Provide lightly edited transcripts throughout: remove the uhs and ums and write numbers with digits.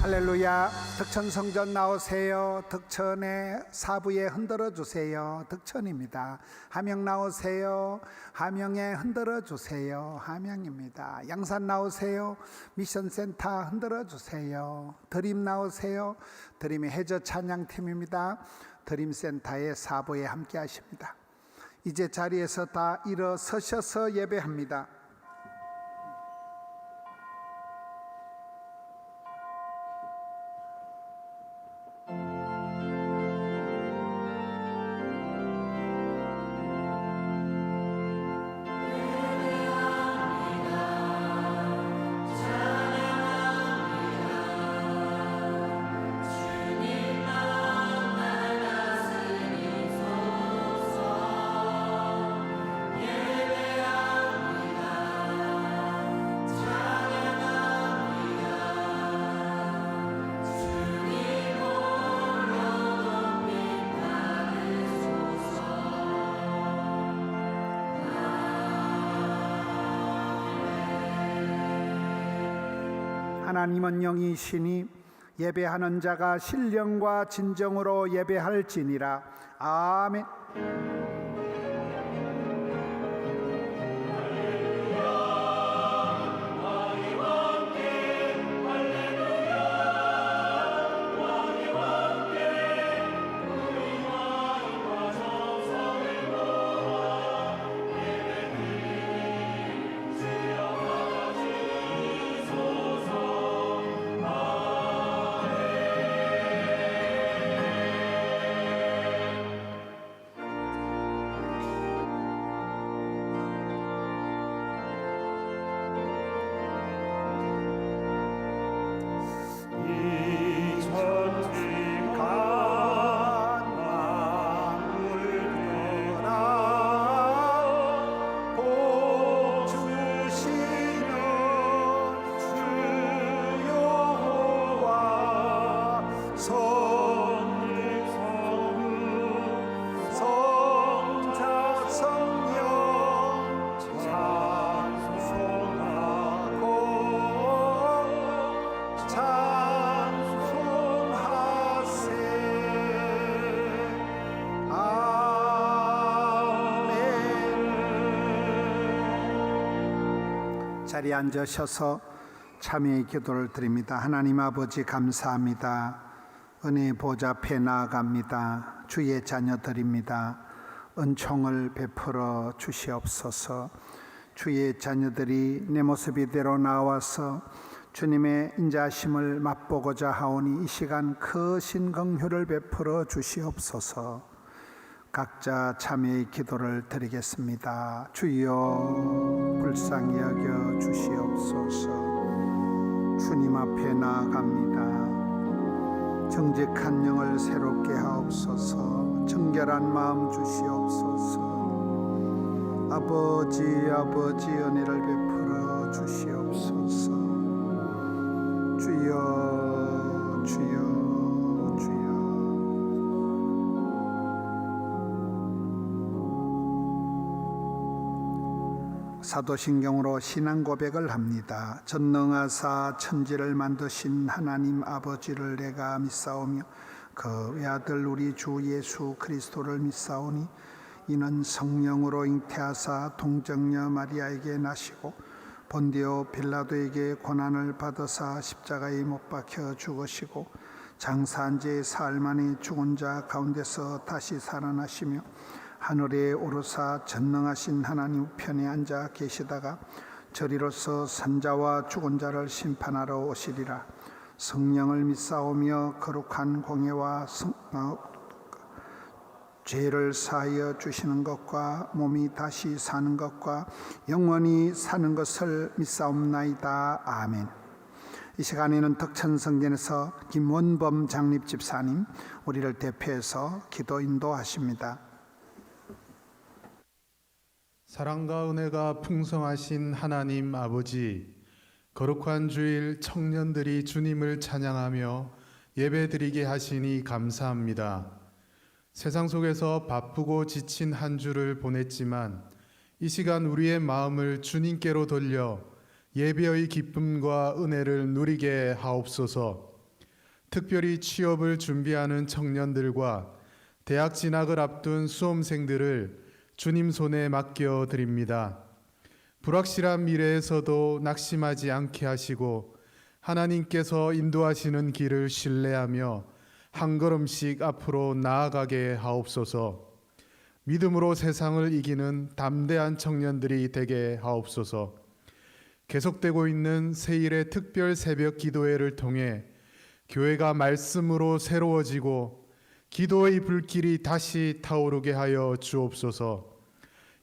할렐루야. 덕천성전 나오세요. 덕천의 사부에 흔들어 주세요. 덕천입니다. 함영 나오세요. 함영에 흔들어 주세요. 함영입니다. 양산 나오세요. 미션센터 흔들어 주세요. 드림 나오세요. 드림의 해저 찬양팀입니다. 드림센터의 사부에 함께 하십니다. 이제 자리에서 다 일어서셔서 예배합니다. 하나님은 영이시니 예배하는 자가 신령과 진정으로 예배할지니라. 아멘. 자리에 앉으셔서 참여의 기도를 드립니다. 하나님 아버지 감사합니다. 은혜 보좌 앞에 나아갑니다. 주의 자녀들입니다. 은총을 베풀어 주시옵소서. 주의 자녀들이 내 모습 이대로 나와서 주님의 인자하심을 맛보고자 하오니 이 시간 크신 긍휼을 베풀어 주시옵소서. 각자 참여의 기도를 드리겠습니다. 주여 불쌍히 여겨 주시옵소서. 주님 앞에 나아갑니다. 정직한 영을 새롭게 하옵소서. 정결한 마음 주시옵소서. 아버지 은혜를 베풀어 주시옵소서. 주여 주여 사도신경으로 신앙 고백을 합니다. 전능하사 천지를 만드신 하나님 아버지를 내가 믿사오며 그 외아들 우리 주 예수 그리스도를 믿사오니 이는 성령으로 잉태하사 동정녀 마리아에게 나시고 본디오 빌라도에게 고난을 받으사 십자가에 못 박혀 죽으시고 장사한 지 사흘 만에 죽은 자 가운데서 다시 살아나시며 하늘에 오르사 전능하신 하나님 우편에 앉아 계시다가 저리로서 산자와 죽은 자를 심판하러 오시리라. 성령을 믿사오며 거룩한 공예와 죄를 사하여 주시는 것과 몸이 다시 사는 것과 영원히 사는 것을 믿사옵나이다. 아멘. 이 시간에는 덕천성전에서 김원범 장립집사님 우리를 대표해서 기도 인도하십니다. 사랑과 은혜가 풍성하신 하나님 아버지, 거룩한 주일 청년들이 주님을 찬양하며 예배드리게 하시니 감사합니다. 세상 속에서 바쁘고 지친 한 주를 보냈지만 이 시간 우리의 마음을 주님께로 돌려 예배의 기쁨과 은혜를 누리게 하옵소서. 특별히 취업을 준비하는 청년들과 대학 진학을 앞둔 수험생들을 주님 손에 맡겨 드립니다. 불확실한 미래에서도 낙심하지 않게 하시고 하나님께서 인도하시는 길을 신뢰하며 한 걸음씩 앞으로 나아가게 하옵소서. 믿음으로 세상을 이기는 담대한 청년들이 되게 하옵소서. 계속되고 있는 세일의 특별 새벽 기도회를 통해 교회가 말씀으로 새로워지고 기도의 불길이 다시 타오르게 하여 주옵소서.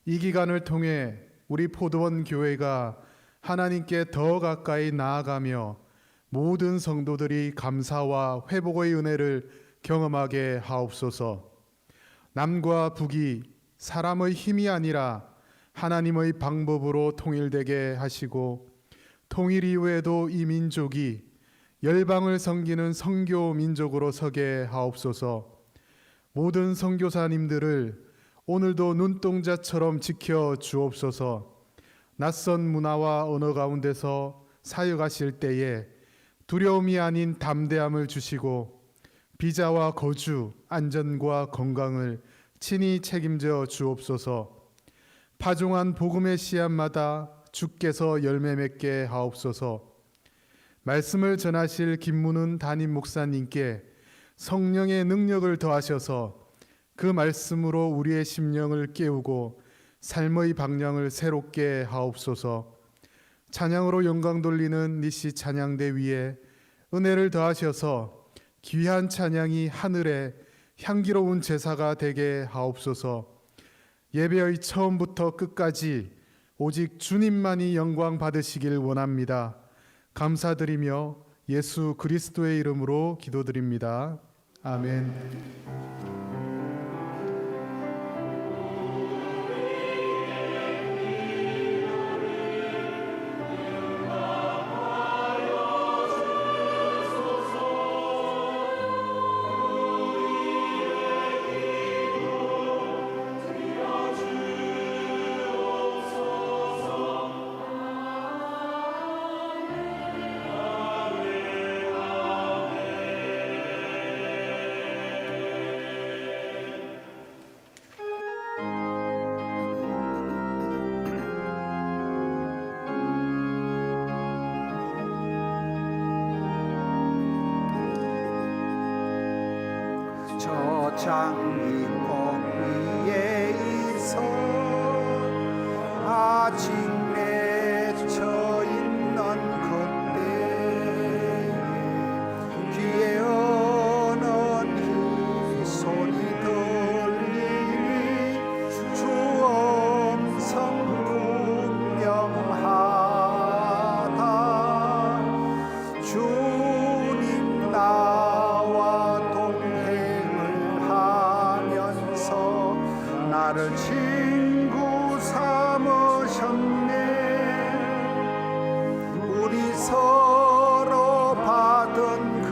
이 기간을 통해 우리 포도원 교회가 하나님께 더 가까이 나아가며 모든 성도들이 감사와 회복의 은혜를 경험하게 하옵소서. 남과 북이 사람의 힘이 아니라 하나님의 방법으로 통일되게 하시고 통일 이후에도 이 민족이 열방을 섬기는 선교 민족으로 서게 하옵소서. 모든 선교사님들을 오늘도 눈동자처럼 지켜 주옵소서. 낯선 문화와 언어 가운데서 사역하실 때에 두려움이 아닌 담대함을 주시고 비자와 거주, 안전과 건강을 친히 책임져 주옵소서. 파종한 복음의 씨앗마다 주께서 열매 맺게 하옵소서. 말씀을 전하실 김문훈 담임 목사님께 성령의 능력을 더하셔서 그 말씀으로 우리의 심령을 깨우고 삶의 방향을 새롭게 하옵소서. 찬양으로 영광 돌리는 니시 찬양대 위에 은혜를 더하셔서 귀한 찬양이 하늘에 향기로운 제사가 되게 하옵소서. 예배의 처음부터 끝까지 오직 주님만이 영광 받으시길 원합니다. 감사드리며 예수 그리스도의 이름으로 기도드립니다. 아멘. 저 장미꽃 위에 있어 아직 맺혀 있는 그때 귀에 오는 이 소리 들리니 주 음성 분명하다. 주님 나와 나를 친구 삼으셨네. 우리 서로 받은 그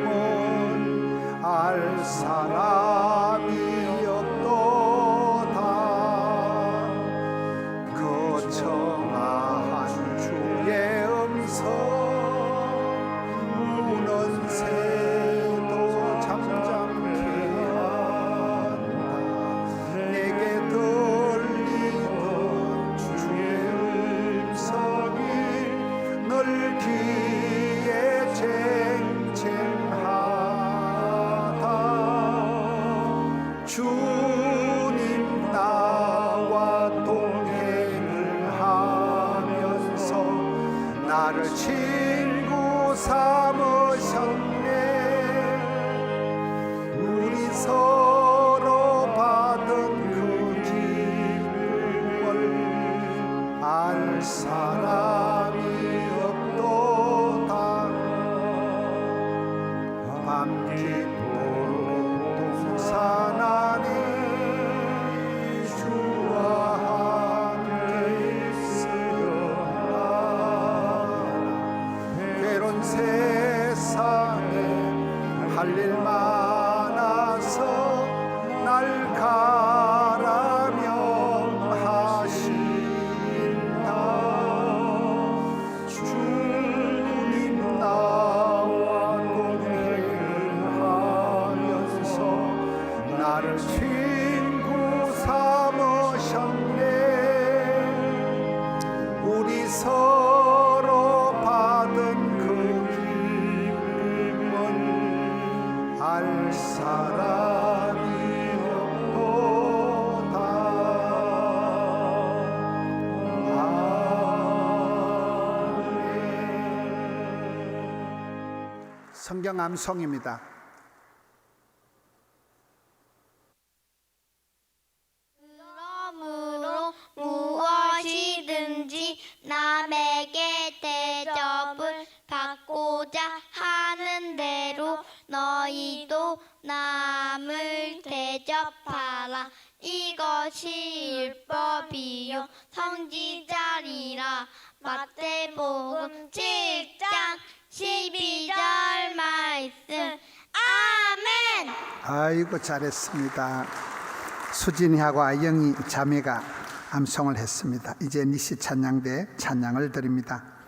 기쁨은 알 사람이 없도다. 거청한 주의 음성 우는 새도 잠잠케 내게 들리던 주의 음성이 늘 귀에 쟁쟁하다. 주님 나와 동행을 하면서 나를 친구 삼으셨네. 우리 서로 받은 그 기쁨을 알 사람이 없도다. 밤깊도록 동산 안에 주와 함께 있으려나. 괴로운 세상에 할 일 많아서 날 가라명하신다. 주님 나와 성경 암송입니다. 그러므로 무엇이든지 남에게 대접을 받고자 하는 대로 너희도 남을 대접하라. 이것이 율법이요 선지자리라. 마태복음 7장 12절 말씀. 아멘. 아이고 잘했습니다. 수진이하고 아영이 자매가 암송을 했습니다. 이제 니시 찬양대 찬양을 드립니다.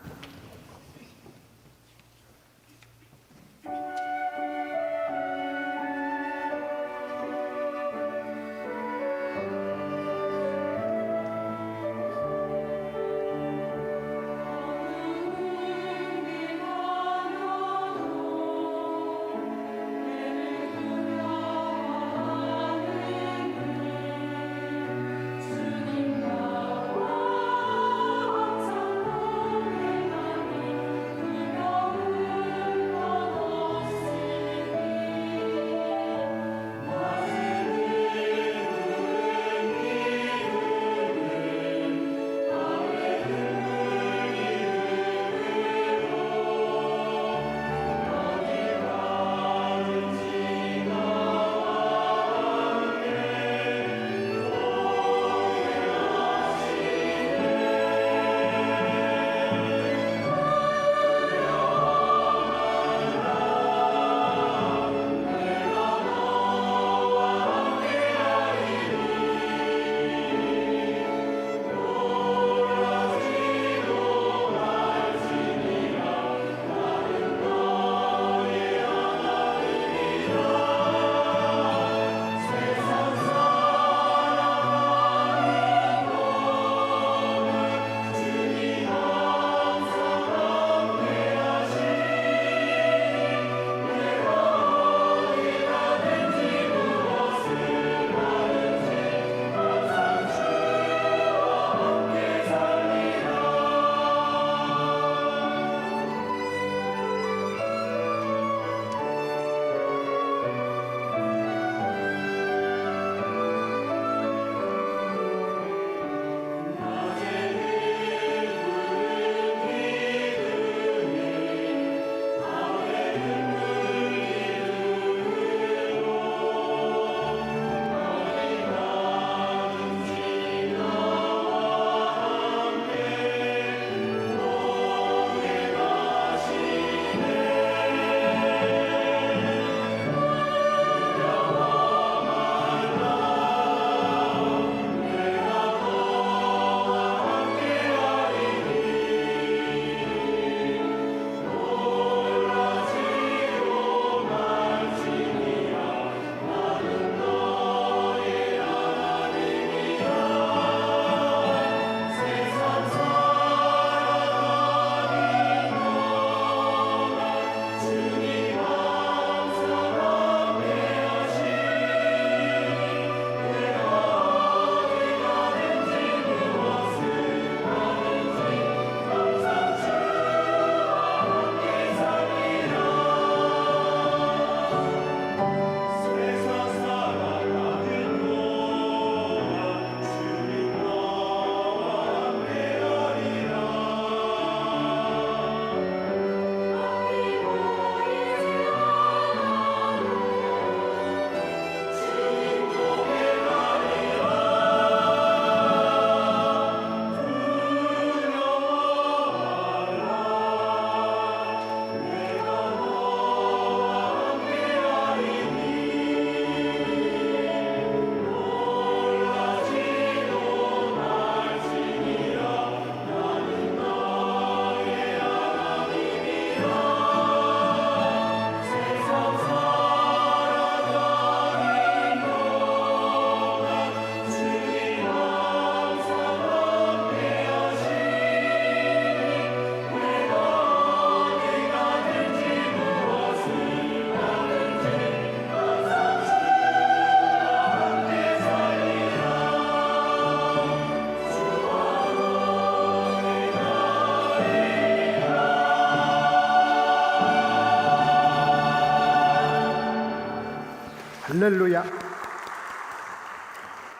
할렐루야.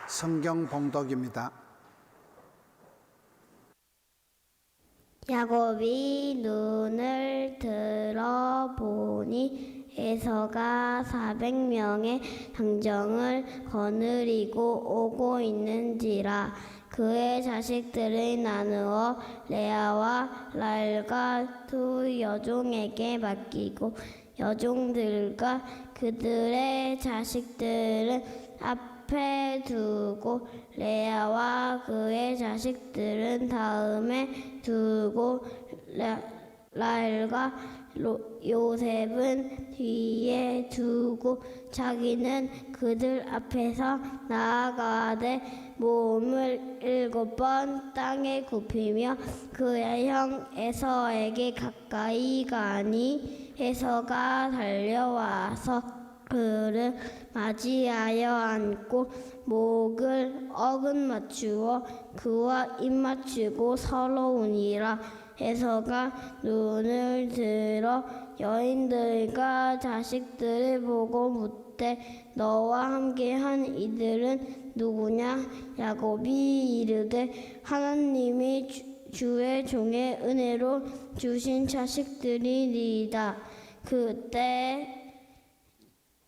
성경 봉독입니다. 야곱이 눈을 들어보니 에서가 400명의 당정을 거느리고 오고 있는지라. 그의 자식들을 나누어 레아와 라헬과 두 여종에게 맡기고 여종들과 그들의 자식들은 앞에 두고 레아와 그의 자식들은 다음에 두고 라헬과 요셉은 뒤에 두고 자기는 그들 앞에서 나아가되 몸을 7번 땅에 굽히며 그의 형 에서에게 가까이 가니 에서가 달려와서 그를 맞이하여 안고 목을 어긋 맞추어 그와 입 맞추고 서러우니라. 에서가 눈을 들어 여인들과 자식들을 보고 묻되 너와 함께한 이들은 누구냐? 야곱이 이르되 하나님이 주의 종의 은혜로 주신 자식들이니이다. 그때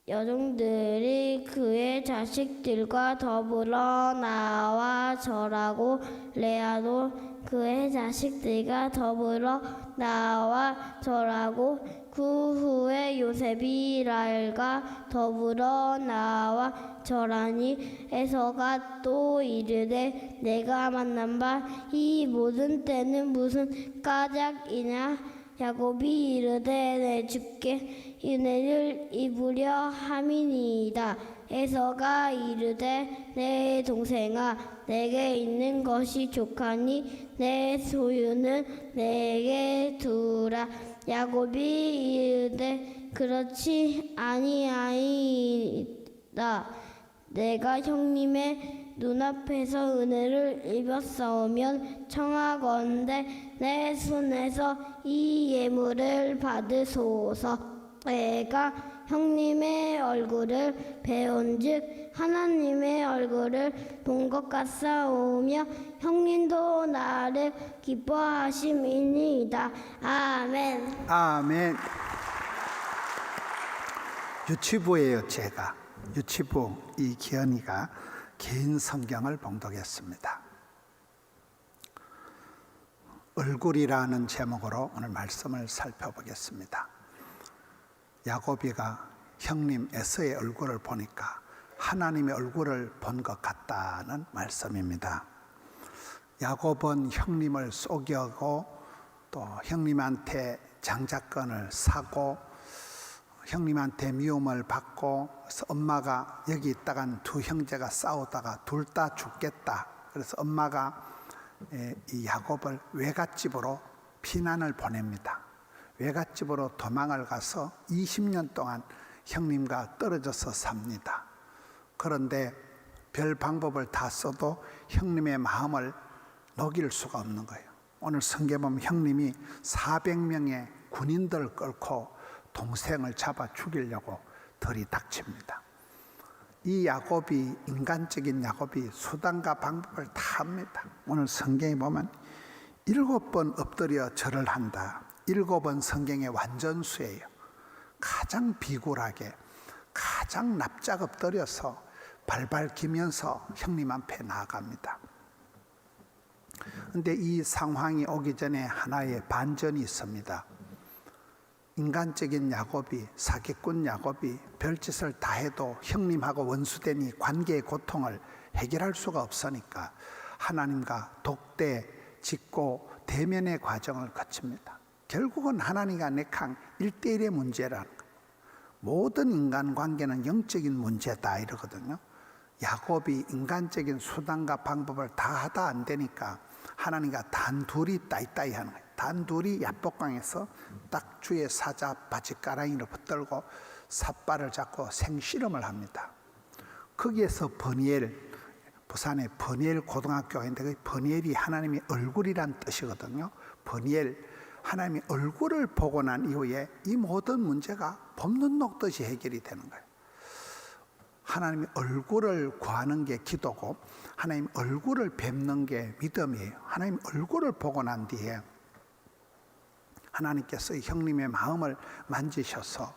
여종들이 그의 자식들과 더불어 나와 절하고 레아도 그의 자식들과 더불어 나와 절하고 그 후에 요셉이 라헬과 더불어 나와 절하니 에서가 또 이르되 내가 만난 바 이 모든 때는 무슨 까닭이냐? 야곱이 이르되 내 주께 은혜를 입으려 함이니이다. 에서가 이르되 내 동생아 내게 있는 것이 족하니 내 소유는 내게 두라. 야곱이 이르되 그렇지 아니하이다. 내가 형님의 눈앞에서 은혜를 입었사오면 청하건대 내 손에서 이 예물을 받으소서. 내가 형님의 얼굴을 배운즉 하나님의 얼굴을 본 것 같사오며 형님도 나를 기뻐하심이니이다. 아멘. 아멘. 유치부예요. 제가 유치부 이 기현이가 긴 성경을 봉독했습니다. 얼굴이라는 제목으로 오늘 말씀을 살펴보겠습니다. 야곱이가 형님 에서의 얼굴을 보니까 하나님의 얼굴을 본 것 같다는 말씀입니다. 야곱은 형님을 속이고 또 형님한테 장자권을 사고 형님한테 미움을 받고, 그래서 엄마가 여기 있다간 두 형제가 싸우다가 둘 다 죽겠다. 그래서 엄마가 이 야곱을 외갓집으로 피난을 보냅니다. 외갓집으로 도망을 가서 20년 동안 형님과 떨어져서 삽니다. 그런데 별 방법을 다 써도 형님의 마음을 녹일 수가 없는 거예요. 오늘 성경에 보면 형님이 400명의 군인들을 끌고 동생을 잡아 죽이려고 들이닥칩니다. 이 야곱이, 인간적인 야곱이 수단과 방법을 다 합니다. 오늘 성경에 보면 7번 엎드려 절을 한다. 7번 성경의 완전수예요. 가장 비굴하게, 가장 납작 엎드려서 발발 기면서 형님 앞에 나아갑니다. 그런데 이 상황이 오기 전에 하나의 반전이 있습니다. 인간적인 야곱이, 사기꾼 야곱이 별짓을 다 해도 형님하고 원수되니 관계의 고통을 해결할 수가 없으니까 하나님과 독대, 짓고 대면의 과정을 거칩니다. 결국은 하나님과 내강 1대1의 문제라는 거예요. 모든 인간관계는 영적인 문제다 이러거든요. 야곱이 인간적인 수단과 방법을 다 하다 안 되니까 하나님과 단둘이 따이따이 하는 거예요. 단둘이 야복강에서 딱 주의 사자 바짓가랑이를 붙들고 삿발을 잡고 생실험을 합니다. 거기에서 버니엘, 부산에 버니엘 고등학교가 있는데 그 버니엘이 하나님의 얼굴이란 뜻이거든요. 버니엘, 하나님의 얼굴을 보고 난 이후에 이 모든 문제가 봄눈 녹듯이 해결이 되는 거예요. 하나님의 얼굴을 구하는 게 기도고 하나님 얼굴을 뵙는 게 믿음이에요. 하나님 얼굴을 보고 난 뒤에 하나님께서 형님의 마음을 만지셔서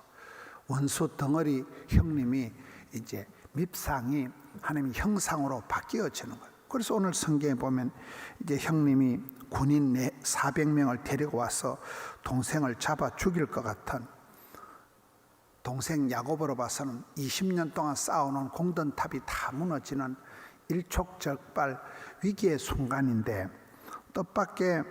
원수 덩어리 형님이 이제 밉상이 하나님의 형상으로 바뀌어지는 거예요. 그래서 오늘 성경에 보면 이제 형님이 군인 400명을 데리고 와서 동생을 잡아 죽일 것 같은, 동생 야곱으로 봐서는 20년 동안 쌓아놓은 공든탑이 다 무너지는 일촉즉발 위기의 순간인데, 뜻밖의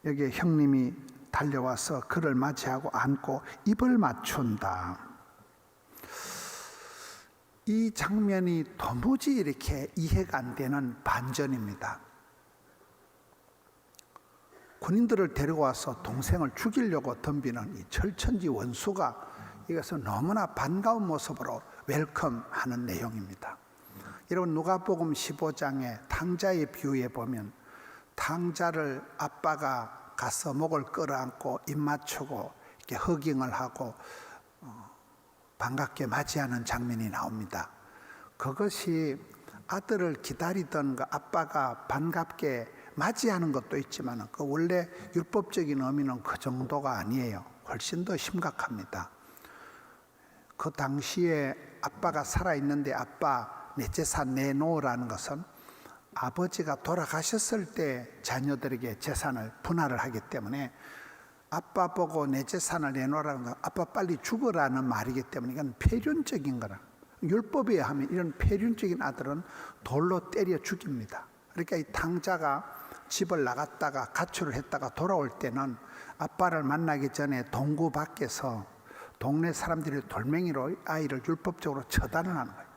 여기 형님이 달려와서 그를 맞이하고 안고 입을 맞춘다. 이 장면이 도무지 이렇게 이해가 안 되는 반전입니다. 군인들을 데리고 와서 동생을 죽이려고 덤비는 이 철천지 원수가 이것은 너무나 반가운 모습으로 웰컴하는 내용입니다. 여러분, 누가복음 15장의 탕자의 비유에 보면 탕자를 아빠가 가서 목을 끌어안고 입 맞추고 이렇게 허깅을 하고 반갑게 맞이하는 장면이 나옵니다. 그것이 아들을 기다리던 그 아빠가 반갑게 맞이하는 것도 있지만 그 원래 율법적인 의미는 그 정도가 아니에요. 훨씬 더 심각합니다. 그 당시에 아빠가 살아있는데 아빠 내 재산 내놓으라는 것은 아버지가 돌아가셨을 때 자녀들에게 재산을 분할을 하기 때문에 아빠 보고 내 재산을 내놓으라는 건 아빠 빨리 죽으라는 말이기 때문에 이건 폐륜적인 거라. 율법에 하면 이런 폐륜적인 아들은 돌로 때려 죽입니다. 그러니까 이 탕자가 집을 나갔다가 가출을 했다가 돌아올 때는 아빠를 만나기 전에 동구 밖에서 동네 사람들이 돌멩이로 아이를 율법적으로 처단을 하는 거예요.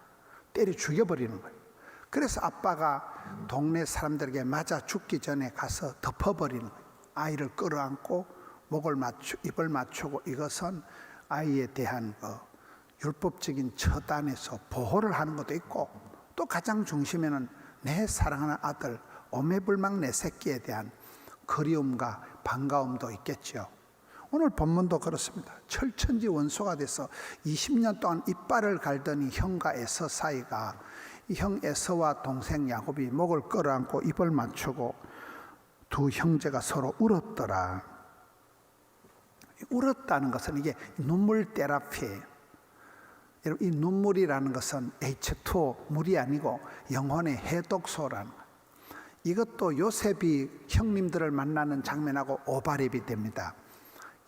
때려 죽여버리는 거예요. 그래서 아빠가 동네 사람들에게 맞아 죽기 전에 가서 덮어버리는 거예요. 아이를 끌어안고 입을 맞추고, 이것은 아이에 대한 율법적인 처단에서 보호를 하는 것도 있고, 또 가장 중심에는 내 사랑하는 아들 오매불망 내 새끼에 대한 그리움과 반가움도 있겠죠. 오늘 본문도 그렇습니다. 철천지 원수가 돼서 20년 동안 이빨을 갈던 이 형과 에서 사이가, 이 형 에서와 동생 야곱이 목을 끌어안고 입을 맞추고 두 형제가 서로 울었더라. 울었다는 것은 이게 눈물 테라피예요. 여러분, 이 눈물이라는 것은 H2O 물이 아니고 영혼의 해독소라는 거예요. 이것도 요셉이 형님들을 만나는 장면하고 오바랩이 됩니다.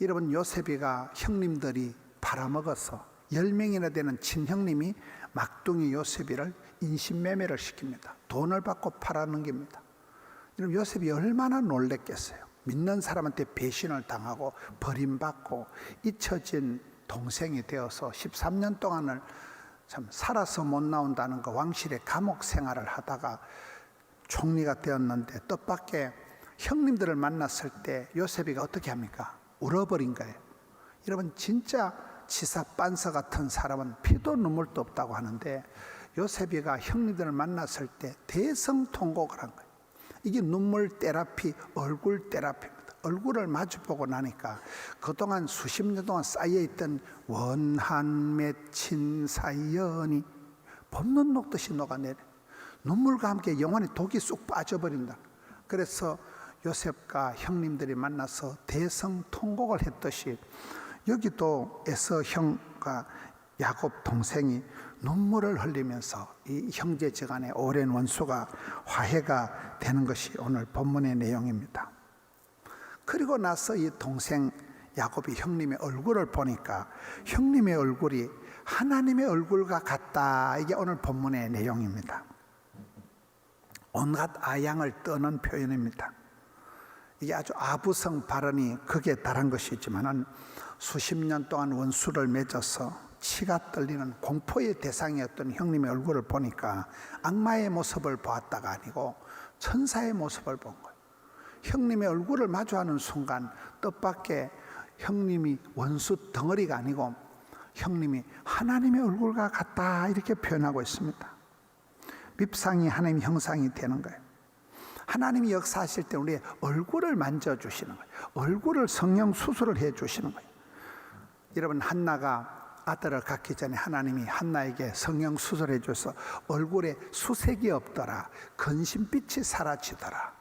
여러분, 요셉이가 형님들이 팔아먹어서 10명이나 되는 친형님이 막둥이 요셉이를 인신매매를 시킵니다. 돈을 받고 팔아넘깁니다. 여러분, 요셉이 얼마나 놀랬겠어요. 믿는 사람한테 배신을 당하고 버림받고 잊혀진 동생이 되어서 13년 동안을 참 살아서 못 나온다는 그 왕실의 감옥 생활을 하다가 총리가 되었는데, 뜻밖의 형님들을 만났을 때 요셉이가 어떻게 합니까? 울어버린 거예요. 여러분, 진짜 치사 빤서 같은 사람은 피도 눈물도 없다고 하는데 요셉이가 형님들을 만났을 때 대성통곡을 한 거예요. 이게 눈물 테라피, 얼굴 테라피입니다. 얼굴을 마주보고 나니까 그동안 수십 년 동안 쌓여있던 원한 맺힌 사연이 봄눈 녹듯이 녹아내려 눈물과 함께 영혼의 독이 쑥 빠져버린다. 그래서 요셉과 형님들이 만나서 대성통곡을 했듯이 여기도 에서 형과 야곱 동생이 눈물을 흘리면서 이 형제지간의 오랜 원수가 화해가 되는 것이 오늘 본문의 내용입니다. 그리고 나서 이 동생 야곱이 형님의 얼굴을 보니까 형님의 얼굴이 하나님의 얼굴과 같다. 이게 오늘 본문의 내용입니다. 온갖 아양을 떠는 표현입니다. 이게 아주 아부성 발언이 극에 달한 것이지만은 수십 년 동안 원수를 맺어서 치가 떨리는 공포의 대상이었던 형님의 얼굴을 보니까 악마의 모습을 보았다가 아니고 천사의 모습을 본 거예요. 형님의 얼굴을 마주하는 순간 뜻밖의 형님이 원수 덩어리가 아니고 형님이 하나님의 얼굴과 같다, 이렇게 표현하고 있습니다. 밉상이 하나님 형상이 되는 거예요. 하나님이 역사하실 때 우리의 얼굴을 만져주시는 거예요. 얼굴을 성령 수술을 해주시는 거예요. 여러분, 한나가 아들을 갖기 전에 하나님이 한나에게 성형 수술해 줘서 얼굴에 수색이 없더라. 근심빛이 사라지더라.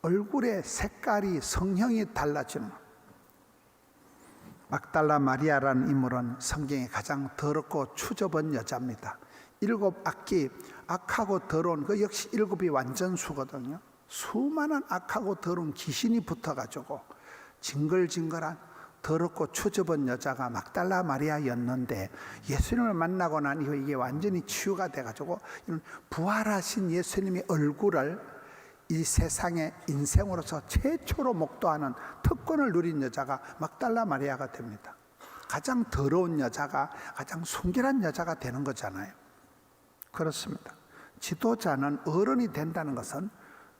얼굴의 색깔이 성형이 달라지는 거예요. 막달라 마리아라는 인물은 성경에 가장 더럽고 추접한 여자입니다. 7 악기, 악하고 더러운 그 역시 7이 완전수거든요. 수많은 악하고 더러운 귀신이 붙어가지고 징글징글한 더럽고 추접한 여자가 막달라 마리아였는데, 예수님을 만나고 난 이후에 이게 완전히 치유가 돼가지고 이런 부활하신 예수님의 얼굴을 이 세상의 인생으로서 최초로 목도하는 특권을 누린 여자가 막달라 마리아가 됩니다. 가장 더러운 여자가 가장 순결한 여자가 되는 거잖아요. 그렇습니다. 지도자는 어른이 된다는 것은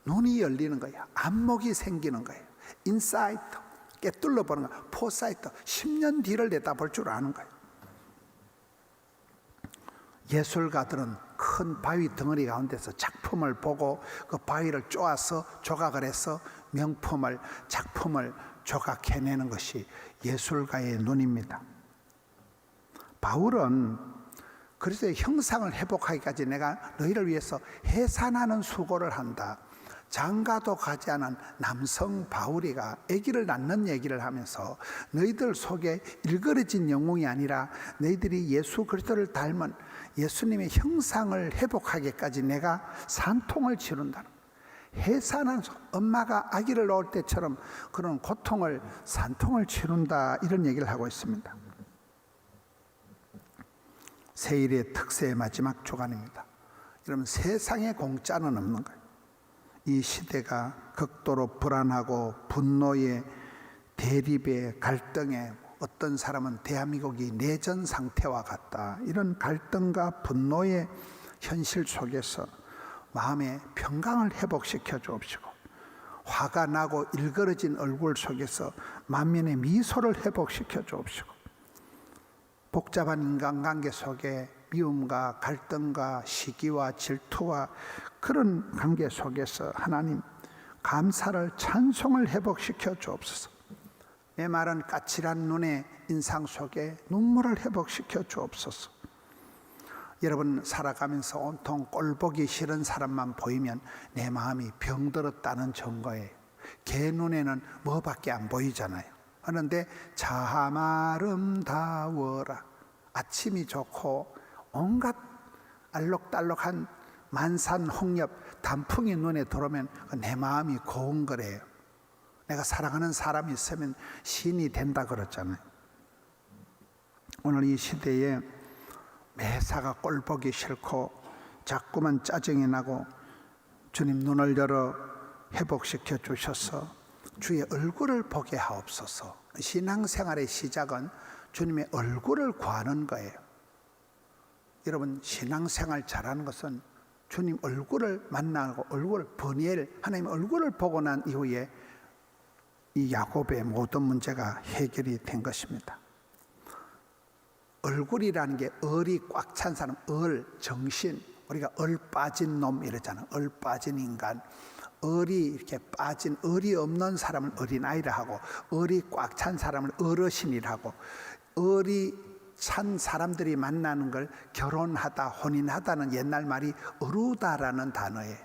눈이 열리는 거예요. 안목이 생기는 거예요. 인사이트, 깨뚫러 보는 거예요. 포사이트, 10년 뒤를 내다볼 줄 아는 거예요. 예술가들은 큰 바위 덩어리 가운데서 작품을 보고 그 바위를 쪼아서 조각을 해서 명품을, 작품을 조각해내는 것이 예술가의 눈입니다. 바울은 그리스도의 형상을 회복하기까지 내가 너희를 위해서 해산하는 수고를 한다. 장가도 가지 않은 남성 바울이가 아기를 낳는 얘기를 하면서 너희들 속에 일그러진 영웅이 아니라 너희들이 예수 그리스도를 닮은 예수님의 형상을 회복하기까지 내가 산통을 치른다. 해산한 엄마가 아기를 낳을 때처럼 그런 고통을, 산통을 치른다, 이런 얘기를 하고 있습니다. 세일의 특세의 마지막 주간입니다. 여러분, 세상에 공짜는 없는 거예요. 이 시대가 극도로 불안하고 분노의 대립의 갈등에, 어떤 사람은 대한민국이 내전 상태와 같다, 이런 갈등과 분노의 현실 속에서 마음의 평강을 회복시켜 주옵시고, 화가 나고 일그러진 얼굴 속에서 만면의 미소를 회복시켜 주옵시고, 복잡한 인간관계 속에 미움과 갈등과 시기와 질투와 그런 관계 속에서 하나님 감사를, 찬송을 회복시켜 주옵소서. 내 말은 까칠한 눈의 인상 속에 눈물을 회복시켜 주옵소서. 여러분, 살아가면서 온통 꼴보기 싫은 사람만 보이면 내 마음이 병들었다는 증거예요. 개 눈에는 뭐밖에 안 보이잖아요. 그런데 참 아름다워라, 아침이 좋고 온갖 알록달록한 만산 홍엽, 단풍이 눈에 들어오면 내 마음이 고운 거래요. 내가 사랑하는 사람이 있으면 신이 된다 그랬잖아요. 오늘 이 시대에 매사가 꼴보기 싫고 자꾸만 짜증이 나고, 주님 눈을 열어 회복시켜 주셔서 주의 얼굴을 보게 하옵소서. 신앙생활의 시작은 주님의 얼굴을 구하는 거예요. 여러분, 신앙생활 잘하는 것은 주님 얼굴을 만나고 얼굴, 버니엘 하나님 얼굴을 보고 난 이후에 이 야곱의 모든 문제가 해결이 된 것입니다. 얼굴이라는 게 얼이 꽉 찬 사람, 정신, 우리가 얼 빠진 놈 이러잖아요. 얼 빠진 인간, 얼이 이렇게 빠진, 얼이 없는 사람은 어린아이라 하고, 얼이 꽉 찬 사람은 어르신이라 하고, 얼이 찬 사람들이 만나는 걸 결혼하다, 혼인하다는 옛날 말이 어루다라는 단어예요.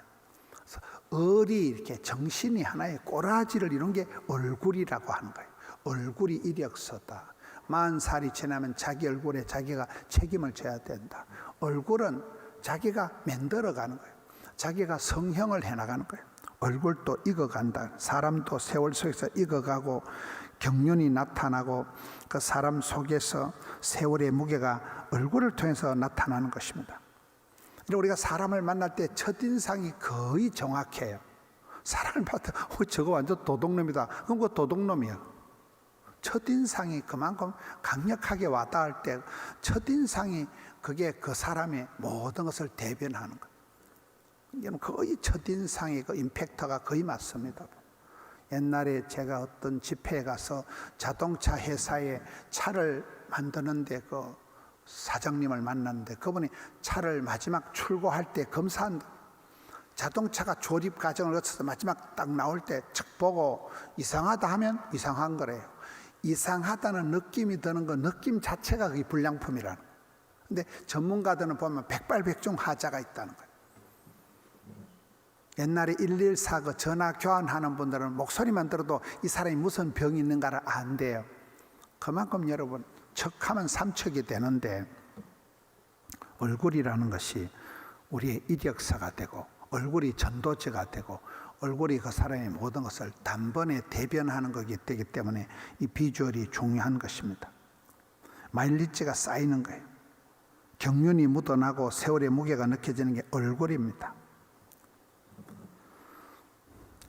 그래서 얼이 이렇게 정신이 하나의 꼬라지를 이룬 게 얼굴이라고 하는 거예요. 얼굴이 이력서다. 40살이 지나면 자기 얼굴에 자기가 책임을 져야 된다. 얼굴은 자기가 만들어가는 거예요. 자기가 성형을 해나가는 거예요. 얼굴도 익어간다. 사람도 세월 속에서 익어가고 경륜이 나타나고, 그 사람 속에서 세월의 무게가 얼굴을 통해서 나타나는 것입니다. 우리가 사람을 만날 때 첫인상이 거의 정확해요. 사람을 봤을 때 저거 완전 도둑놈이다. 그럼 그 도둑놈이야. 첫인상이 그만큼 강력하게 와닿을 때, 첫인상이 그게 그 사람의 모든 것을 대변하는 거예요. 거의 첫인상의 그 임팩트가 거의 맞습니다. 옛날에 제가 어떤 집회에 가서 자동차 회사에 차를 만드는데 그 사장님을 만났는데, 그분이 차를 마지막 출고할 때 검사한다. 자동차가 조립 과정을 거쳐서 마지막 딱 나올 때 척 보고 이상하다 하면 이상한 거래요. 이상하다는 느낌이 드는 거 느낌 자체가 그게 불량품이라는 거예요. 근데 전문가들은 보면 백발백중 하자가 있다는 거예요. 옛날에 114 그 전화 교환하는 분들은 목소리만 들어도 이 사람이 무슨 병이 있는가를 안돼요. 그만큼 여러분 척하면 삼척이 되는데 얼굴이라는 것이 우리의 이력서가 되고 얼굴이 전도지가 되고 얼굴이 그 사람의 모든 것을 단번에 대변하는 것이 되기 때문에 이 비주얼이 중요한 것입니다. 마일리지가 쌓이는 거예요. 경륜이 묻어나고 세월의 무게가 느껴지는 게 얼굴입니다.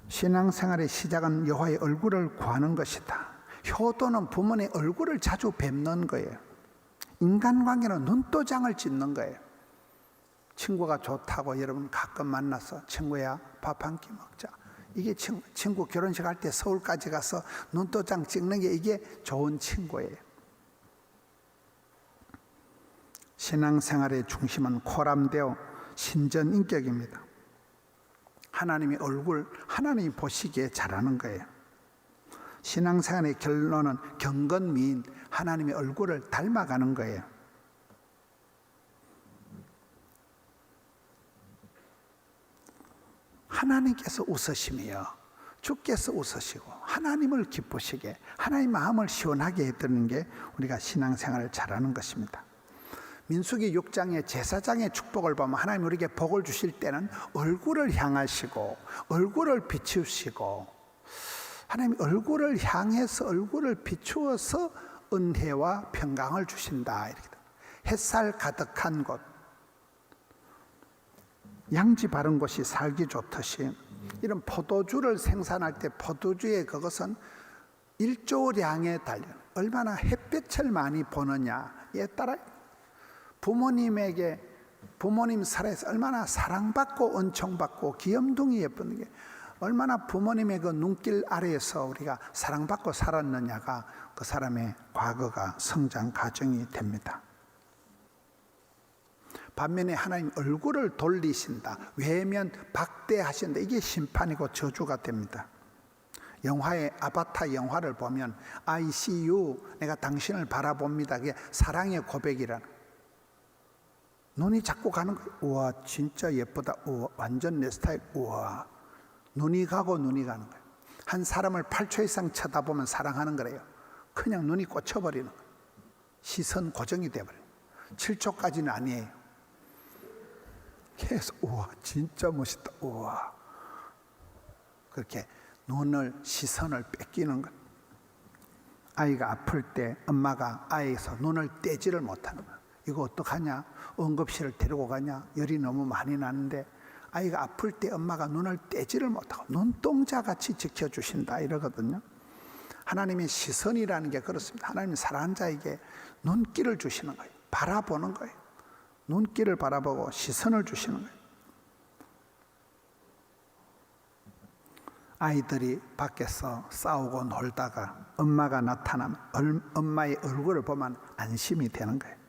신앙생활의 시작은 여호와의 얼굴을 구하는 것이다. 효도는 부모의 얼굴을 자주 뵙는 거예요. 인간관계는 눈도장을 짓는 거예요. 친구가 좋다고 여러분 가끔 만나서 친구야 밥 한 끼 먹자. 이게 친구 결혼식 할 때 서울까지 가서 눈도장 찍는 게 이게 좋은 친구예요. 신앙생활의 중심은 코람데오 신전인격입니다. 하나님의 얼굴, 하나님이 보시기에 잘하는 거예요. 신앙생활의 결론은 경건미인, 하나님의 얼굴을 닮아가는 거예요. 하나님께서 웃으시며 주께서 웃으시고 하나님을 기쁘시게 하나님 마음을 시원하게 해드리는 게 우리가 신앙생활을 잘하는 것입니다. 민수기 6장의 제사장의 축복을 보면 하나님 우리에게 복을 주실 때는 얼굴을 향하시고 얼굴을 비추시고 하나님 얼굴을 향해서 얼굴을 비추어서 은혜와 평강을 주신다. 이렇게 햇살 가득한 곳, 양지 바른 곳이 살기 좋듯이 이런 포도주를 생산할 때 포도주의 그것은 일조량에 달려 얼마나 햇빛을 많이 보느냐에 따라 부모님에게 부모님 살아서 얼마나 사랑받고 은총받고 귀염둥이 예쁜 게 얼마나 부모님의 그 눈길 아래에서 우리가 사랑받고 살았느냐가 그 사람의 과거가 성장 과정이 됩니다. 반면에 하나님 얼굴을 돌리신다, 외면 박대하신다, 이게 심판이고 저주가 됩니다. 영화의 아바타 영화를 보면 I see you, 내가 당신을 바라봅니다, 그게 사랑의 고백이라는. 눈이 자꾸 가는 거예요. 우와 진짜 예쁘다, 우와 완전 내 스타일, 우와. 눈이 가고 눈이 가는 거예요. 한 사람을 8초 이상 쳐다보면 사랑하는 거래요. 그냥 눈이 꽂혀버리는 거예요. 시선 고정이 돼버려요. 7초까지는 아니에요. 계속 우와 진짜 멋있다, 우와. 그렇게 눈을 시선을 뺏기는 것. 아이가 아플 때 엄마가 아이에서 눈을 떼지를 못하는 거예요. 이거 어떡하냐, 응급실을 데리고 가냐, 열이 너무 많이 나는데 아이가 아플 때 엄마가 눈을 떼지를 못하고 눈동자같이 지켜주신다 이러거든요. 하나님의 시선이라는 게 그렇습니다. 하나님은 사랑하는 자에게 눈길을 주시는 거예요. 바라보는 거예요. 눈길을 바라보고 시선을 주시는 거예요. 아이들이 밖에서 싸우고 놀다가 엄마가 나타나면 엄마의 얼굴을 보면 안심이 되는 거예요.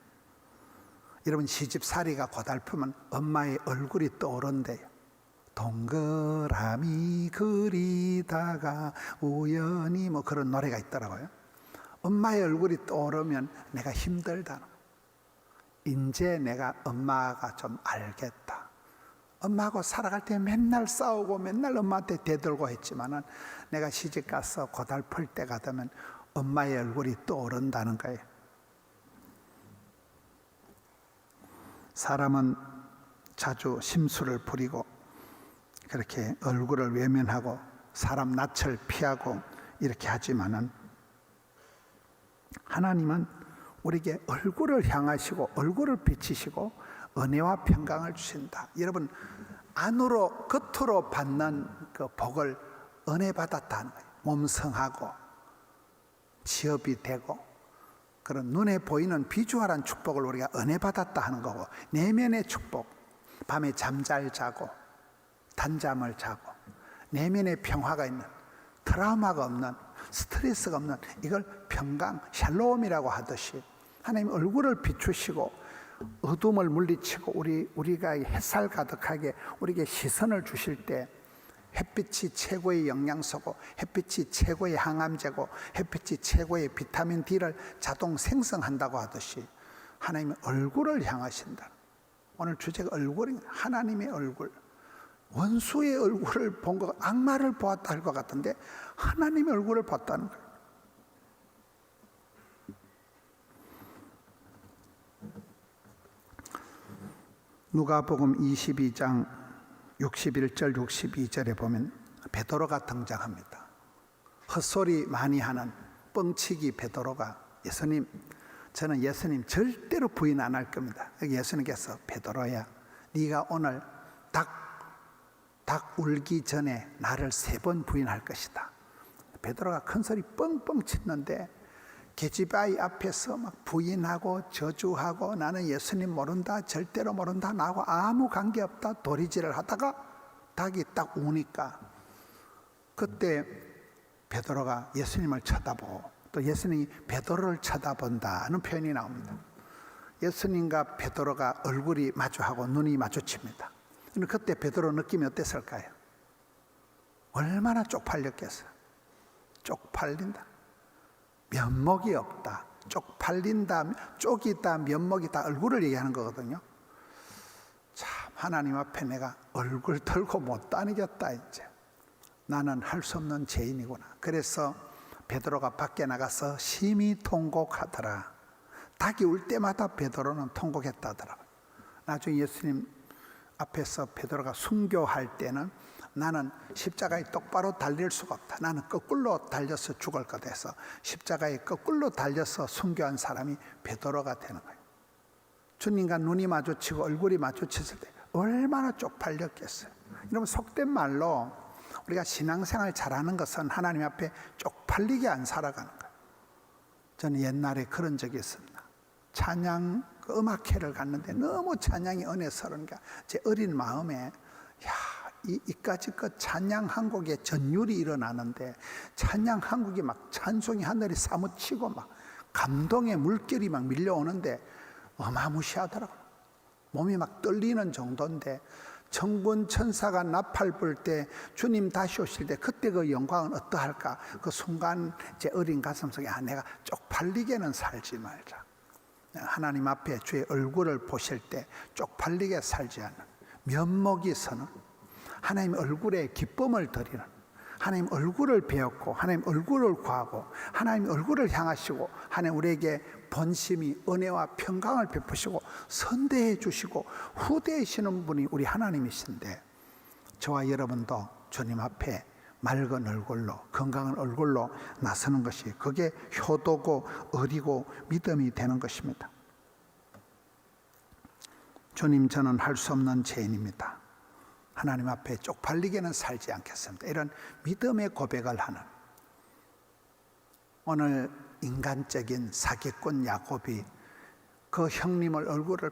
여러분 시집살이가 고달프면 엄마의 얼굴이 떠오른대요. 동그라미 그리다가 우연히 뭐 그런 노래가 있더라고요. 엄마의 얼굴이 떠오르면 내가 힘들다. 이제 내가 엄마가 좀 알겠다. 엄마하고 살아갈 때 맨날 싸우고 맨날 엄마한테 대들고 했지만은 내가 시집가서 고달플 때가 되면 엄마의 얼굴이 떠오른다는 거예요. 사람은 자주 심술을 부리고 그렇게 얼굴을 외면하고 사람 낯을 피하고 이렇게 하지만은 하나님은 우리에게 얼굴을 향하시고 얼굴을 비치시고 은혜와 평강을 주신다. 여러분 안으로 겉으로 받는 그 복을 은혜 받았다는 거예요. 몸성하고 취업이 되고 그런 눈에 보이는 비주얼한 축복을 우리가 은혜 받았다 하는 거고, 내면의 축복, 밤에 잠잘 자고 단잠을 자고 내면의 평화가 있는, 트라우마가 없는, 스트레스가 없는 이걸 평강, 샬롬이라고 하듯이 하나님 얼굴을 비추시고 어둠을 물리치고 우리가 햇살 가득하게 우리에게 시선을 주실 때 햇빛이 최고의 영양소고, 햇빛이 최고의 항암제고, 햇빛이 최고의 비타민 D를 자동 생성한다고 하듯이 하나님의 얼굴을 향하신다. 오늘 주제가 얼굴입니다. 하나님의 얼굴. 원수의 얼굴을 본 거, 악마를 보았다 할 것 같은데 하나님의 얼굴을 봤다는 거예요. 누가복음 22장 61절 62절에 보면 베드로가 등장합니다. 헛소리 많이 하는 뻥치기 베드로가 예수님, 저는 예수님 절대로 부인 안 할 겁니다. 예수님께서 베드로야, 네가 오늘 닭 울기 전에 나를 3번 부인할 것이다. 베드로가 큰 소리 뻥뻥 치는데 계집아이 앞에서 막 부인하고 저주하고 나는 예수님 모른다, 절대로 모른다, 나하고 아무 관계없다 도리질을 하다가 닭이 딱 우니까 그때 베드로가 예수님을 쳐다보고 또 예수님이 베드로를 쳐다본다는 표현이 나옵니다. 예수님과 베드로가 얼굴이 마주하고 눈이 마주칩니다. 그때 베드로 느낌이 어땠을까요? 얼마나 쪽팔렸겠어요. 쪽팔린다, 면목이 없다, 쪽팔린다, 쪽이다, 면목이다, 얼굴을 얘기하는 거거든요. 참, 하나님 앞에 내가 얼굴 들고 못 다니겠다. 이제 나는 할 수 없는 죄인이구나. 그래서 베드로가 밖에 나가서 심히 통곡하더라. 닭이 울 때마다 베드로는 통곡했다더라고요. 나중에 예수님 앞에서 베드로가 순교할 때는 나는 십자가에 똑바로 달릴 수가 없다, 나는 거꾸로 달려서 죽을 것 해서 십자가에 거꾸로 달려서 순교한 사람이 베드로가 되는 거예요. 주님과 눈이 마주치고 얼굴이 마주쳤을 때 얼마나 쪽팔렸겠어요. 여러분, 속된 말로 우리가 신앙생활 잘하는 것은 하나님 앞에 쪽팔리게 안 살아가는 거예요. 저는 옛날에 그런 적이 있습니다. 찬양 음악회를 갔는데 너무 찬양이 은혜스러운 게 제 어린 마음에 이까지껏 찬양 한 곡에 전율이 일어나는데 찬양 한 곡이 막 찬송이 하늘이 사무치고 막 감동의 물결이 막 밀려오는데 어마무시하더라고요. 몸이 막 떨리는 정도인데 천군 천사가 나팔 불 때 주님 다시 오실 때 그때 그 영광은 어떠할까? 그 순간 제 어린 가슴속에 내가 쪽팔리게는 살지 말자. 하나님 앞에 주의 얼굴을 보실 때 쪽팔리게 살지 않는 면목이 서는 하나님 얼굴에 기쁨을 드리는 하나님 얼굴을 배웠고 하나님 얼굴을 구하고 하나님 얼굴을 향하시고 하나님 우리에게 본심이 은혜와 평강을 베푸시고 선대해 주시고 후대하시는 분이 우리 하나님이신데 저와 여러분도 주님 앞에 맑은 얼굴로 건강한 얼굴로 나서는 것이 그게 효도고 의리고 믿음이 되는 것입니다. 주님, 저는 할 수 없는 죄인입니다. 하나님 앞에 쪽팔리게는 살지 않겠습니다. 이런 믿음의 고백을 하는, 오늘 인간적인 사기꾼 야곱이 그 형님을 얼굴을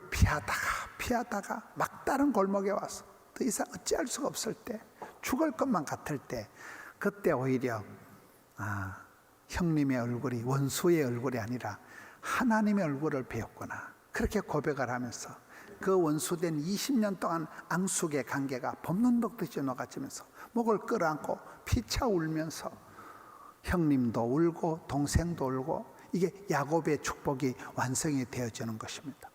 피하다가 막다른 골목에 와서 더 이상 어찌할 수가 없을 때, 죽을 것만 같을 때, 그때 오히려 형님의 얼굴이 원수의 얼굴이 아니라 하나님의 얼굴을 배웠구나, 그렇게 고백을 하면서 그 원수된 20년 동안 앙숙의 관계가 볶는 독듯이 녹아지면서 목을 끌어안고 피차 울면서 형님도 울고 동생도 울고, 이게 야곱의 축복이 완성이 되어지는 것입니다.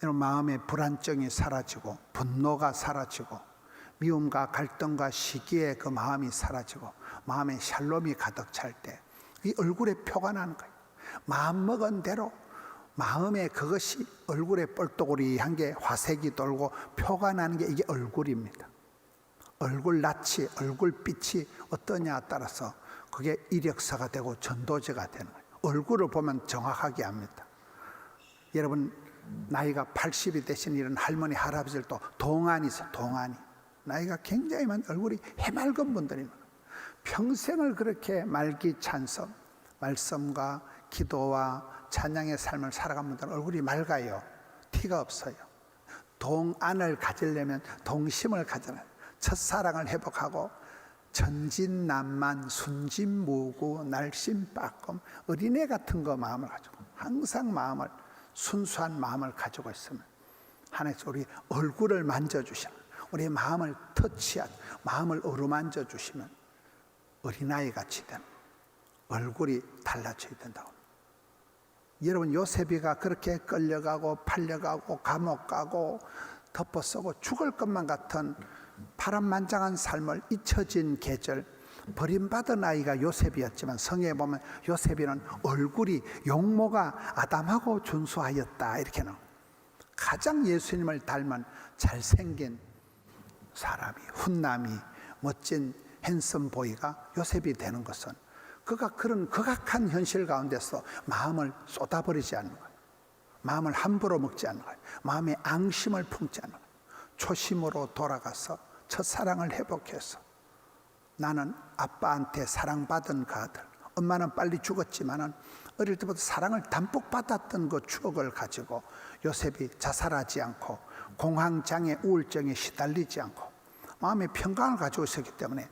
여러분, 마음의 불안정이 사라지고 분노가 사라지고 미움과 갈등과 시기의 그 마음이 사라지고 마음에 샬롬이 가득 찰 때 이 얼굴에 표가 나는 거예요. 마음먹은 대로 마음에 그것이 얼굴에 뻘떡우리한 게 화색이 돌고 표가 나는 게 이게 얼굴입니다. 얼굴 낯이, 얼굴빛이 어떠냐에 따라서 그게 이력서가 되고 전도제가 되는 거예요. 얼굴을 보면 정확하게 합니다. 여러분, 나이가 80이 되신 이런 할머니, 할아버지들도 동안이 있어요. 동안이. 나이가 굉장히 많은 얼굴이 해맑은 분들이 많아요. 평생을 그렇게 말기 찬성, 말씀과 기도와 찬양의 삶을 살아간 분들은 얼굴이 맑아요. 티가 없어요. 동안을 가지려면 동심을 가져야 해요. 첫사랑을 회복하고 전진난만, 순진무구, 날씬빠끔 어린애 같은 거 마음을 가지고 항상 마음을, 순수한 마음을 가지고 있으면 하나님께서 우리 얼굴을 만져주시는, 우리의 마음을 터치한, 마음을 어루만져 주시면 어린아이 같이 된 얼굴이 달라져야 된다고. 여러분, 요셉이가 그렇게 끌려가고 팔려가고 감옥 가고 덮어쓰고 죽을 것만 같은 파란만장한 삶을 잊혀진 계절, 버림받은 아이가 요셉이었지만 성경에 보면 요셉이는 얼굴이 용모가 아담하고 준수하였다 이렇게 나옵니다. 가장 예수님을 닮은 잘생긴 사람이, 훈남이, 멋진 핸섬 보이가 요셉이 되는 것은 그가 그런 극악한 현실 가운데서 마음을 쏟아버리지 않는 거예요. 마음을 함부로 먹지 않는 거예요. 마음에 앙심을 품지 않는 거예요. 초심으로 돌아가서 첫사랑을 회복해서 나는 아빠한테 사랑받은 그 아들, 엄마는 빨리 죽었지만은 어릴 때부터 사랑을 담뿍 받았던 그 추억을 가지고 요셉이 자살하지 않고 공황장애 우울증에 시달리지 않고 마음의 평강을 가지고 있었기 때문에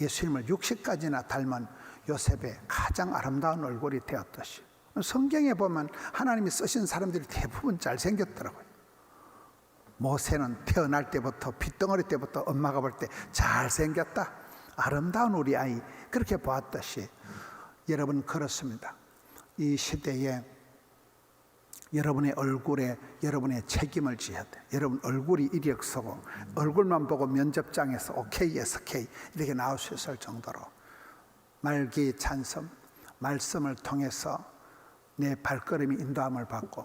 예수님을 60까지나 닮은 요셉의 가장 아름다운 얼굴이 되었듯이, 성경에 보면 하나님이 쓰신 사람들이 대부분 잘생겼더라고요. 모세는 태어날 때부터 핏덩어리 때부터 엄마가 볼 때 잘생겼다, 아름다운 우리 아이, 그렇게 보았듯이 여러분 그렇습니다. 이 시대에 여러분의 얼굴에 여러분의 책임을 져야 돼. 여러분 얼굴이 이력서고 얼굴만 보고 면접장에서 오케이, SK 이렇게 나올 수 있을 정도로 말기 찬송, 말씀을 통해서 내 발걸음이 인도함을 받고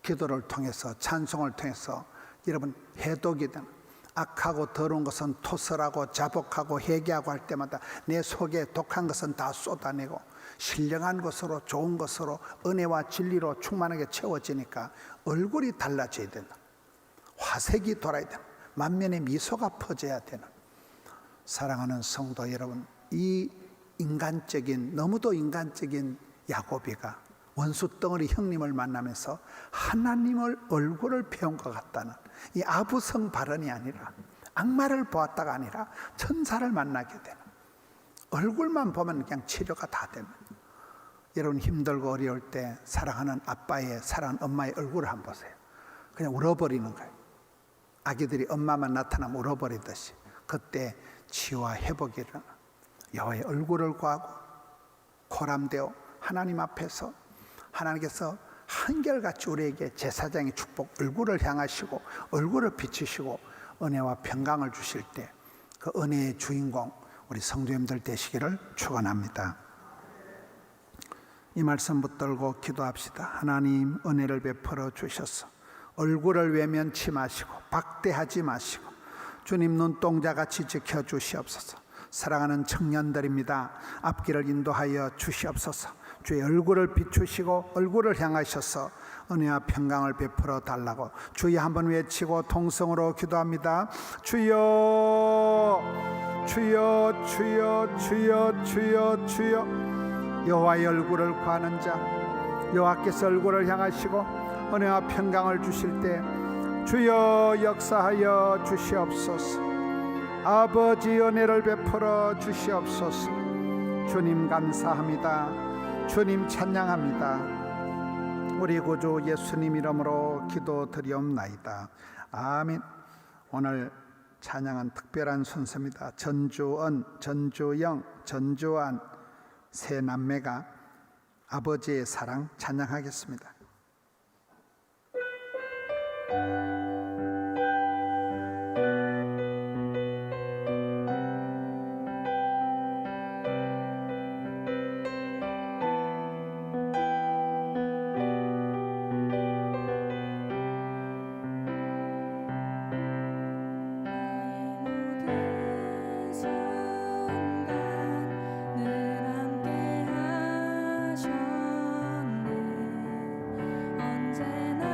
기도를 통해서 찬송을 통해서 여러분 해독이든 악하고 더러운 것은 토설하고 자복하고 회개하고 할 때마다 내 속에 독한 것은 다 쏟아내고 신령한 것으로 좋은 것으로 은혜와 진리로 충만하게 채워지니까 얼굴이 달라져야 된다. 화색이 돌아야 된다. 만면에 미소가 퍼져야 되는, 사랑하는 성도 여러분, 이 인간적인, 너무도 인간적인 야고비가 원수 덩어리 형님을 만나면서 하나님을 얼굴을 배운 것 같다는 이 아부성 발언이 아니라, 악마를 보았다가 아니라 천사를 만나게 되는, 얼굴만 보면 그냥 치료가 다 됩니다. 여러분 힘들고 어려울 때 사랑하는 아빠의, 사랑하는 엄마의 얼굴을 한번 보세요. 그냥 울어버리는 거예요. 아기들이 엄마만 나타나면 울어버리듯이 그때 치유와 회복이 일어나 여호와의 얼굴을 구하고 코람되어 하나님 앞에서 하나님께서 한결같이 우리에게 제사장의 축복, 얼굴을 향하시고 얼굴을 비추시고 은혜와 평강을 주실 때 그 은혜의 주인공 우리 성도님들 되시기를 축원합니다. 이 말씀 붙들고 기도합시다. 하나님 은혜를 베풀어 주셔서 얼굴을 외면치 마시고 박대하지 마시고 주님 눈동자같이 지켜주시옵소서. 사랑하는 청년들입니다. 앞길을 인도하여 주시옵소서. 주의 얼굴을 비추시고 얼굴을 향하셔서 은혜와 평강을 베풀어 달라고 주여 한번 외치고 통성으로 기도합니다. 주여 주여 주여 주여 주여 주여. 여호와의 얼굴을 구하는 자, 여호와께서 얼굴을 향하시고 은혜와 평강을 주실 때 주여 역사하여 주시옵소서. 아버지 은혜를 베풀어 주시옵소서. 주님 감사합니다. 주님 찬양합니다. 우리 구주 예수님 이름으로 기도드리옵나이다. 아멘. 오늘 찬양은 특별한 순서입니다. 전주은, 전주영, 전주안 세 남매가 아버지의 사랑 찬양하겠습니다. 언제나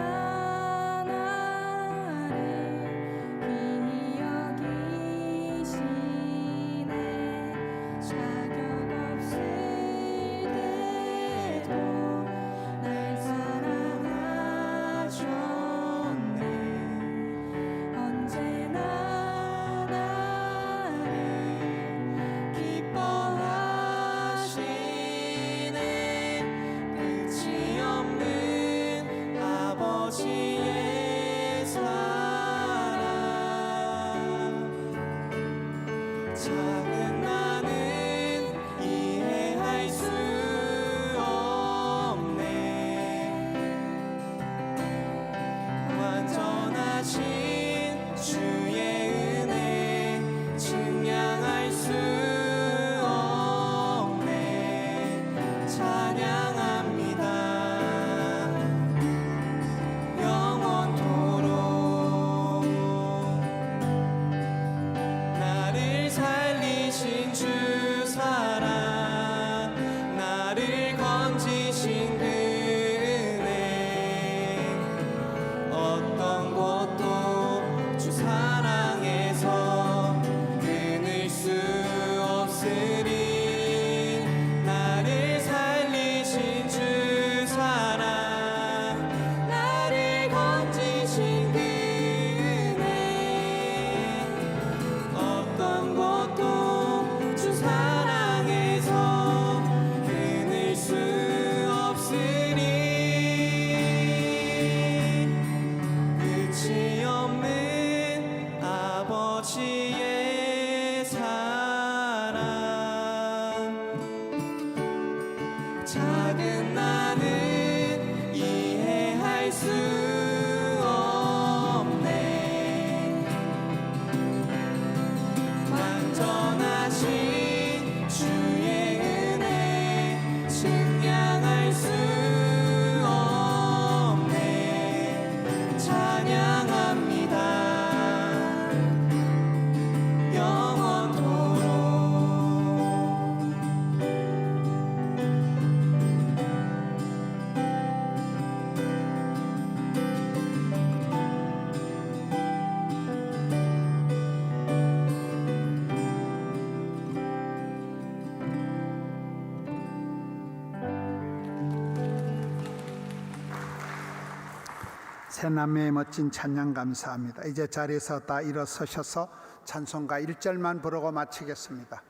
새남매의 멋진 찬양 감사합니다. 이제 자리에서 다 일어서셔서 찬송가 1절만 부르고 마치겠습니다.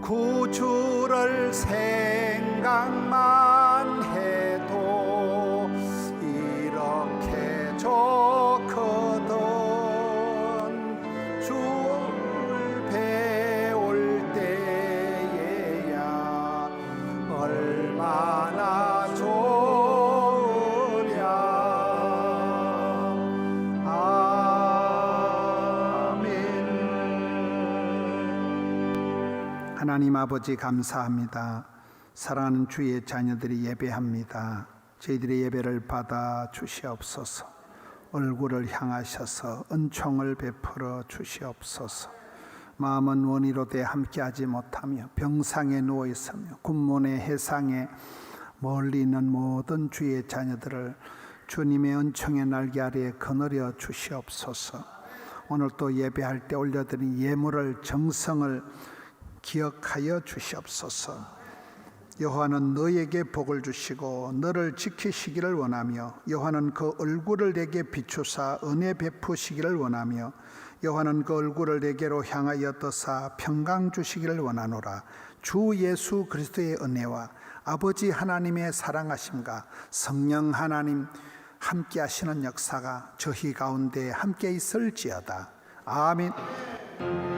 구주를 생각만 해도 이렇게 좋거든. 주를 배울 때에야 얼마나 좋으랴. 아멘. 하나님 아버지 감사합니다. 사랑하는 주의 자녀들이 예배합니다. 저희들의 예배를 받아 주시옵소서. 얼굴을 향하셔서 은총을 베풀어 주시옵소서. 마음은 원이로되 함께하지 못하며 병상에 누워 있으며 군문의 해상에 멀리 있는 모든 주의 자녀들을 주님의 은총의 날개 아래에 거느려 주시옵소서. 오늘 또 예배할 때 올려드린 예물을 정성을 기억하여 주시옵소서. 여호와는 너에게 복을 주시고 너를 지키시기를 원하며 여호와는 그 얼굴을 내게 비추사 은혜 베푸시기를 원하며 여호와는 그 얼굴을 내게로 향하여 떠사 평강 주시기를 원하노라. 주 예수 그리스도의 은혜와 아버지 하나님의 사랑하심과 성령 하나님 함께 하시는 역사가 저희 가운데 함께 있을지어다. 아멘.